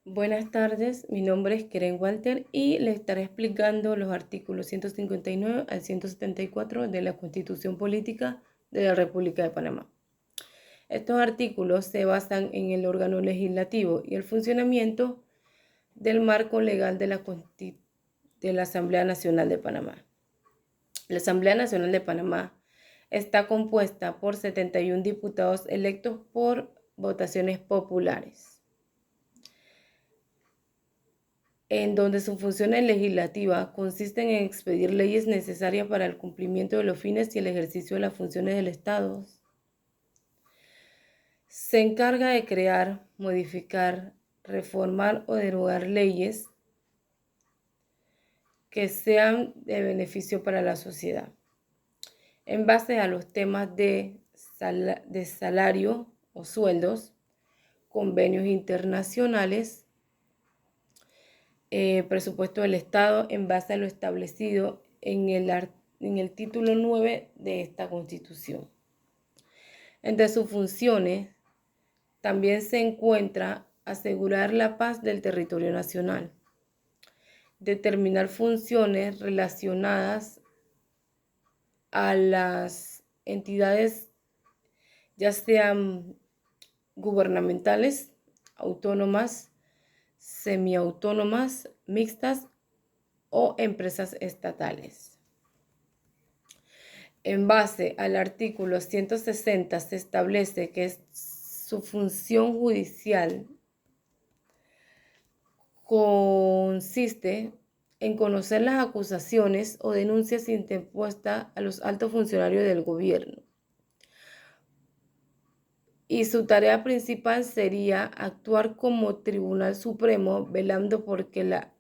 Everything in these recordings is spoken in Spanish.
Buenas tardes, mi nombre es Keren Walter y le estaré explicando los artículos 159 al 174 de la Constitución Política de la República de Panamá. Estos artículos se basan en el órgano legislativo y el funcionamiento del marco legal de la Asamblea Nacional de Panamá. La Asamblea Nacional de Panamá está compuesta por 71 diputados electos por votaciones populares, en donde sus funciones legislativas consisten en expedir leyes necesarias para el cumplimiento de los fines y el ejercicio de las funciones del Estado. Se encarga de crear, modificar, reformar o derogar leyes que sean de beneficio para la sociedad, en base a los temas de salario o sueldos, convenios internacionales, presupuesto del Estado en base a lo establecido en el título 9 de esta Constitución. Entre sus funciones también se encuentra asegurar la paz del territorio nacional, determinar funciones relacionadas a las entidades, ya sean gubernamentales, autónomas, semiautónomas, mixtas o empresas estatales. En base al artículo 160 se establece que su función judicial consiste en conocer las acusaciones o denuncias interpuestas a los altos funcionarios del gobierno. Y su tarea principal sería actuar como Tribunal Supremo, velando porque la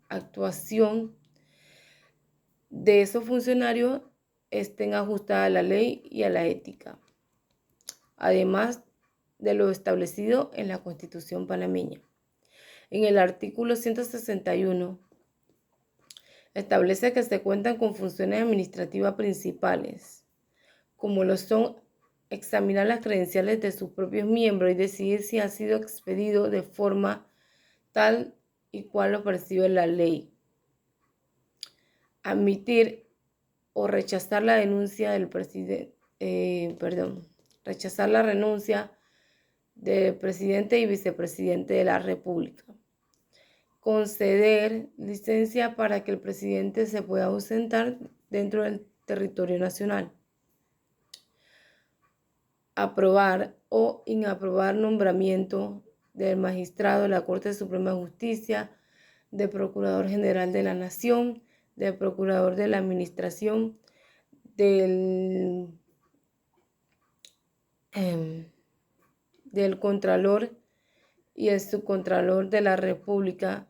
actuación de esos funcionarios estén ajustadas a la ley y a la ética, además de lo establecido en la Constitución panameña. En el artículo 161 establece que se cuentan con funciones administrativas principales, como lo son examinar las credenciales de sus propios miembros y decidir si ha sido expedido de forma tal y cual lo percibe la ley, admitir o rechazar la denuncia del rechazar la renuncia del presidente y vicepresidente de la República, conceder licencia para que el presidente se pueda ausentar dentro del territorio nacional, aprobar o inaprobar nombramiento del magistrado de la Corte Suprema de Justicia, del Procurador General de la Nación, del Procurador de la Administración, del Contralor y el Subcontralor de la República,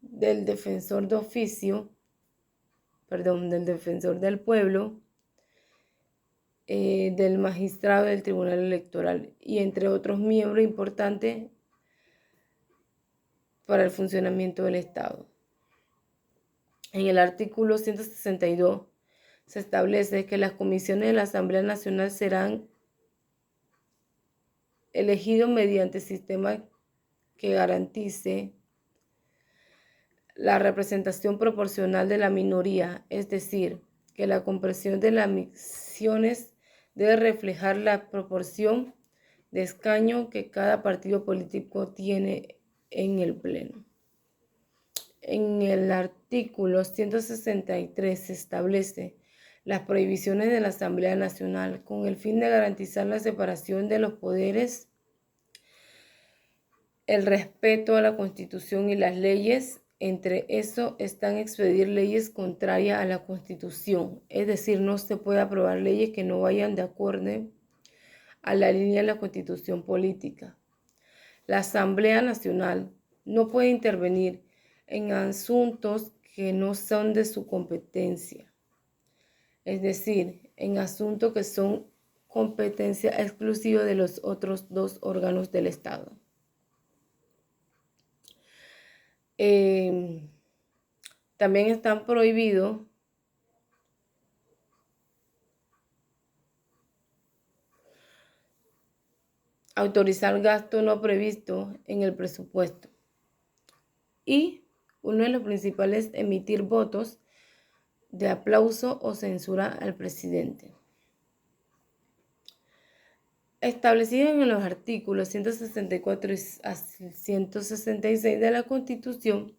del Defensor de Oficio, del Defensor del Pueblo, del Magistrado del Tribunal Electoral y entre otros miembros importantes para el funcionamiento del Estado. En el artículo 162 se establece que las comisiones de la Asamblea Nacional serán elegidos mediante sistema que garantice la representación proporcional de la minoría, es decir, que la comprensión de las misiones debe reflejar la proporción de escaño que cada partido político tiene en el Pleno. En el artículo 163 se establece las prohibiciones de la Asamblea Nacional con el fin de garantizar la separación de los poderes, el respeto a la Constitución y las leyes. Entre eso están expedir leyes contrarias a la Constitución, es decir, no se puede aprobar leyes que no vayan de acuerdo a la línea de la Constitución política. La Asamblea Nacional no puede intervenir en asuntos que no son de su competencia, es decir, en asuntos que son competencia exclusiva de los otros dos órganos del Estado. También están prohibidos autorizar gasto no previsto en el presupuesto. Y uno de los principales es emitir votos de aplauso o censura al presidente. Establecido en los artículos 164 a 166 de la Constitución,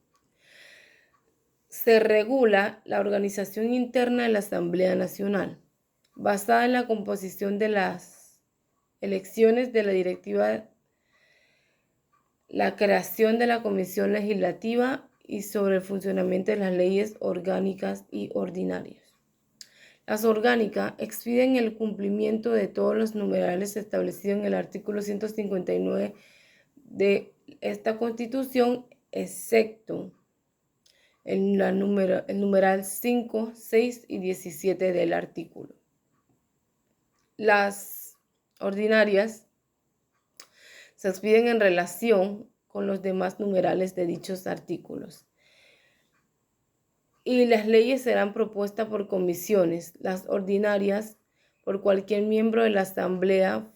se regula la organización interna de la Asamblea Nacional, basada en la composición de las elecciones de la directiva, la creación de la Comisión Legislativa y sobre el funcionamiento de las leyes orgánicas y ordinarias. Las orgánicas expiden el cumplimiento de todos los numerales establecidos en el artículo 159 de esta Constitución, excepto el numeral 5, 6 y 17 del artículo. Las ordinarias se expiden en relación con los demás numerales de dichos artículos. Y las leyes serán propuestas por comisiones, las ordinarias por cualquier miembro de la Asamblea.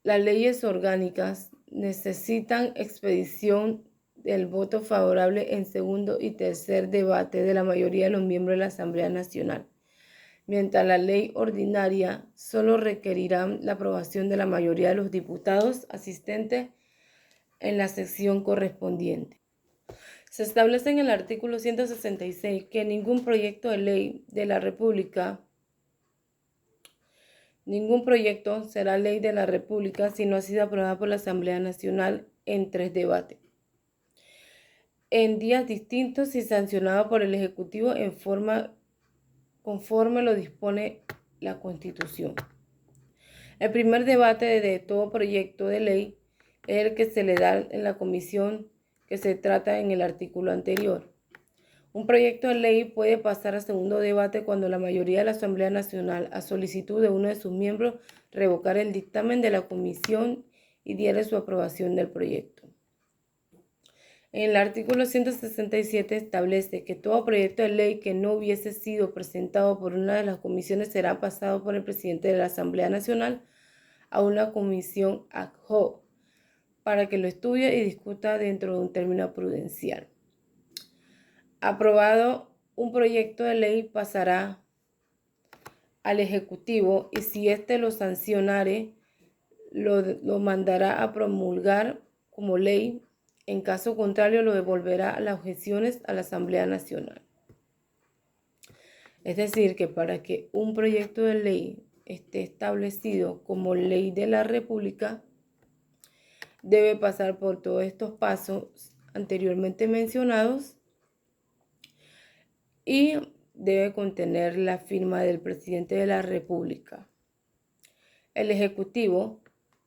Las leyes orgánicas necesitan expedición del voto favorable en segundo y tercer debate de la mayoría de los miembros de la Asamblea Nacional, mientras la ley ordinaria solo requerirá la aprobación de la mayoría de los diputados asistentes en la sección correspondiente. Se establece en el artículo 166 que ningún proyecto de ley de la República, ningún proyecto será ley de la República si no ha sido aprobada por la Asamblea Nacional en 3 debates, en días distintos y sancionado por el Ejecutivo en forma conforme lo dispone la Constitución. El primer debate de todo proyecto de ley es el que se le da en la comisión que se trata en el artículo anterior. Un proyecto de ley puede pasar a segundo debate cuando la mayoría de la Asamblea Nacional, a solicitud de uno de sus miembros, revocara el dictamen de la comisión y diera su aprobación del proyecto. En el artículo 167 establece que todo proyecto de ley que no hubiese sido presentado por una de las comisiones será pasado por el presidente de la Asamblea Nacional a una comisión ad hoc para que lo estudie y discuta dentro de un término prudencial. Aprobado un proyecto de ley pasará al Ejecutivo y si éste lo sancionare, lo mandará a promulgar como ley. En caso contrario, lo devolverá a las objeciones a la Asamblea Nacional. Es decir, que para que un proyecto de ley esté establecido como ley de la República, debe pasar por todos estos pasos anteriormente mencionados y debe contener la firma del presidente de la República. El Ejecutivo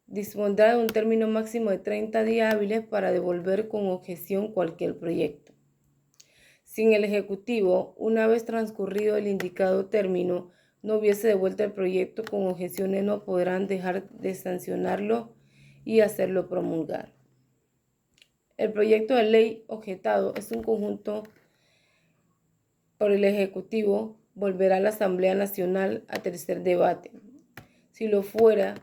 dispondrá de un término máximo de 30 días hábiles para devolver con objeción cualquier proyecto. Si el Ejecutivo, una vez transcurrido el indicado término, no hubiese devuelto el proyecto con objeciones, no podrán dejar de sancionarlo y hacerlo promulgar. El proyecto de ley objetado es un conjunto por el Ejecutivo, volverá a la Asamblea Nacional a tercer debate. Si lo fuera,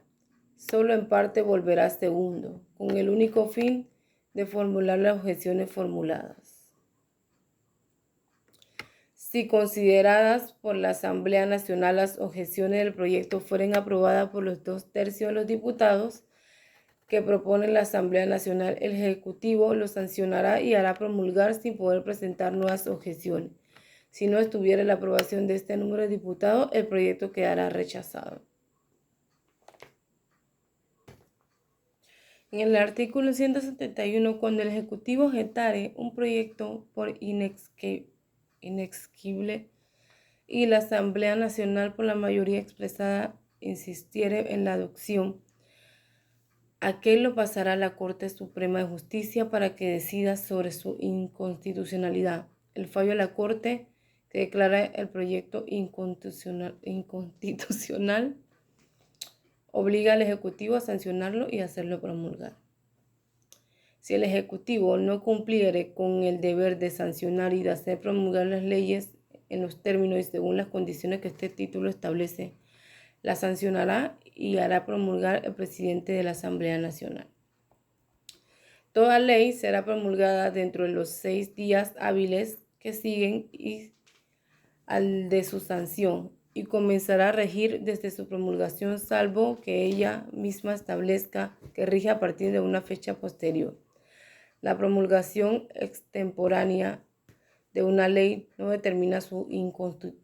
solo en parte volverá a segundo, con el único fin de formular las objeciones formuladas. Si consideradas por la Asamblea Nacional las objeciones del proyecto fueren aprobadas por los 2/3 de los diputados que proponen la Asamblea Nacional, el Ejecutivo lo sancionará y hará promulgar sin poder presentar nuevas objeciones. Si no estuviera la aprobación de este número de diputados, el proyecto quedará rechazado. En el artículo 171, cuando el Ejecutivo objetare un proyecto por inexequible y la Asamblea Nacional por la mayoría expresada insistiere en la adopción, aquel lo pasará a la Corte Suprema de Justicia para que decida sobre su inconstitucionalidad. El fallo de la Corte que declara el proyecto inconstitucional obliga al Ejecutivo a sancionarlo y hacerlo promulgar. Si el Ejecutivo no cumpliere con el deber de sancionar y de hacer promulgar las leyes en los términos y según las condiciones que este título establece, La sancionará y hará promulgar el presidente de la Asamblea Nacional. Toda ley será promulgada dentro de los 6 días hábiles que siguen al de su sanción y comenzará a regir desde su promulgación, salvo que ella misma establezca que rige a partir de una fecha posterior. La promulgación extemporánea de una ley no determina su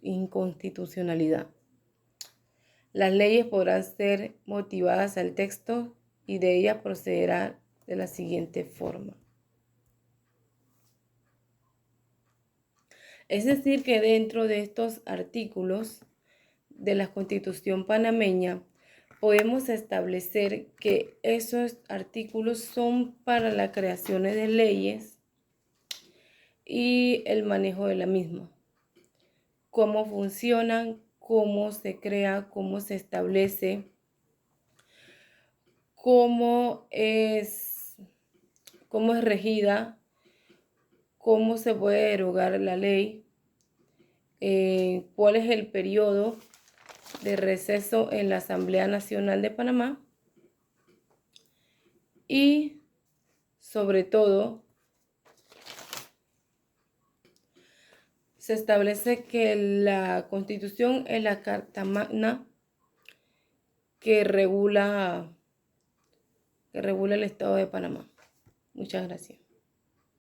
inconstitucionalidad. Las leyes podrán ser motivadas al texto y de ellas procederá de la siguiente forma. Es decir, que dentro de estos artículos de la Constitución panameña podemos establecer que esos artículos son para la creación de leyes y el manejo de la misma. Cómo funcionan, cómo se crea, cómo se establece, cómo es regida, cómo se puede derogar la ley, cuál es el periodo de receso en la Asamblea Nacional de Panamá y, sobre todo, se establece que la Constitución es la Carta Magna que regula el Estado de Panamá. Muchas gracias.